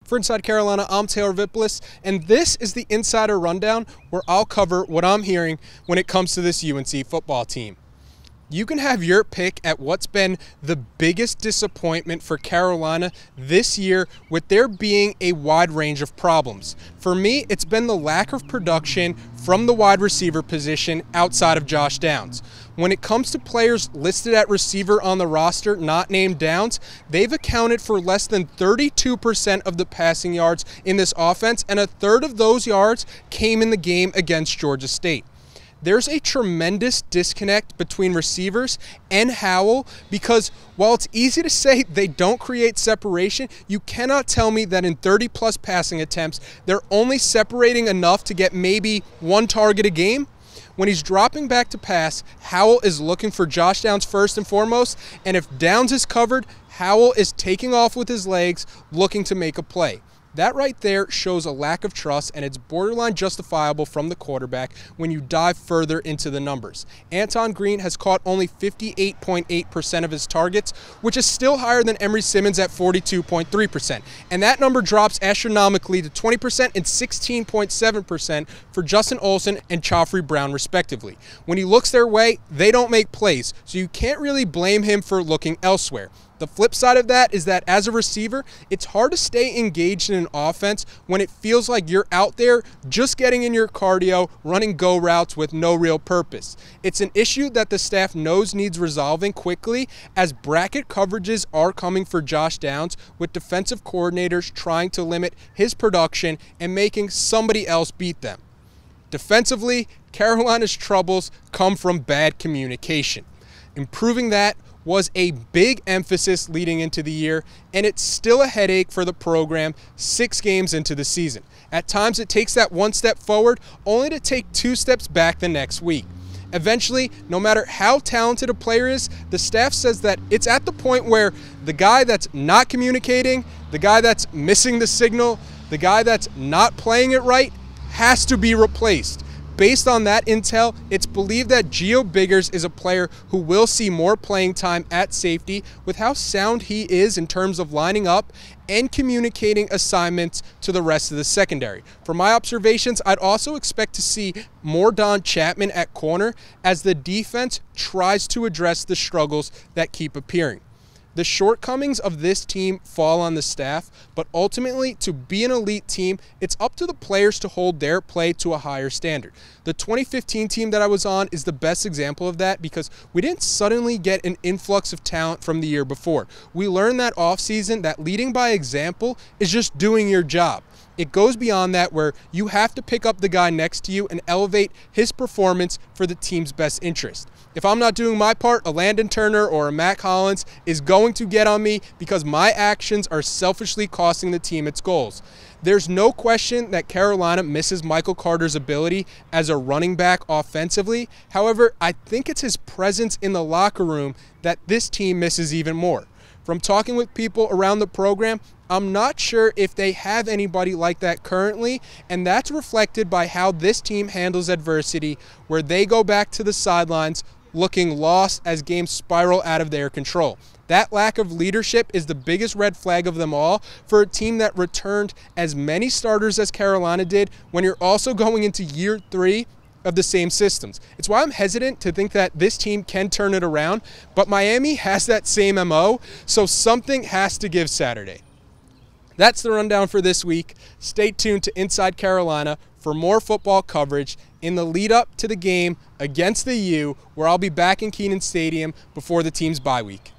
For Inside Carolina, I'm Taylor Vippolis, and this is the Insider Rundown where I'll cover what I'm hearing when it comes to this UNC football team. You can have your pick at what's been the biggest disappointment for Carolina this year, with there being a wide range of problems. For me, it's been the lack of production from the wide receiver position outside of Josh Downs. When it comes to players listed at receiver on the roster, not named Downs, they've accounted for less than 32% of the passing yards in this offense, and a third of those yards came in the game against Georgia State. There's a tremendous disconnect between receivers and Howell, because while it's easy to say they don't create separation, you cannot tell me that in 30-plus passing attempts, they're only separating enough to get maybe one target a game. When he's dropping back to pass, Howell is looking for Josh Downs first and foremost, and if Downs is covered, Howell is taking off with his legs, looking to make a play. That right there shows a lack of trust, and it's borderline justifiable from the quarterback when you dive further into the numbers. Anton Green has caught only 58.8% of his targets, which is still higher than Emory Simmons at 42.3%. And that number drops astronomically to 20% and 16.7% for Justin Olsen and Joffrey Brown, respectively. When he looks their way, they don't make plays, so you can't really blame him for looking elsewhere. The flip side of that is that as a receiver, it's hard to stay engaged in an offense when it feels like you're out there just getting in your cardio, running go routes with no real purpose. It's an issue that the staff knows needs resolving quickly, as bracket coverages are coming for Josh Downs, with defensive coordinators trying to limit his production and making somebody else beat them. Defensively, Carolina's troubles come from bad communication. Improving that was a big emphasis leading into the year, and it's still a headache for the program 6 games into the season. At times it takes that one step forward only to take 2 steps back the next week. Eventually, no matter how talented a player is, the staff says that it's at the point where the guy that's not communicating, the guy that's missing the signal, the guy that's not playing it right has to be replaced. Based on that intel, it's believed that Gio Biggers is a player who will see more playing time at safety, with how sound he is in terms of lining up and communicating assignments to the rest of the secondary. From my observations, I'd also expect to see more Don Chapman at corner as the defense tries to address the struggles that keep appearing. The shortcomings of this team fall on the staff, but ultimately, to be an elite team, it's up to the players to hold their play to a higher standard. The 2015 team that I was on is the best example of that, because we didn't suddenly get an influx of talent from the year before. We learned that offseason that leading by example is just doing your job. It goes beyond that, where you have to pick up the guy next to you and elevate his performance for the team's best interest. If I'm not doing my part, a Landon Turner or a Mac Hollins is going to get on me because my actions are selfishly costing the team its goals. There's no question that Carolina misses Michael Carter's ability as a running back offensively. However, I think it's his presence in the locker room that this team misses even more. From talking with people around the program, I'm not sure if they have anybody like that currently, and that's reflected by how this team handles adversity, where they go back to the sidelines looking lost as games spiral out of their control. That lack of leadership is the biggest red flag of them all for a team that returned as many starters as Carolina did, when you're also going into year 3 of the same systems. It's why I'm hesitant to think that this team can turn it around, but Miami has that same MO, so something has to give Saturday. That's the rundown for this week. Stay tuned to Inside Carolina for more football coverage in the lead up to the game against the U, where I'll be back in Kenan Stadium before the team's bye week.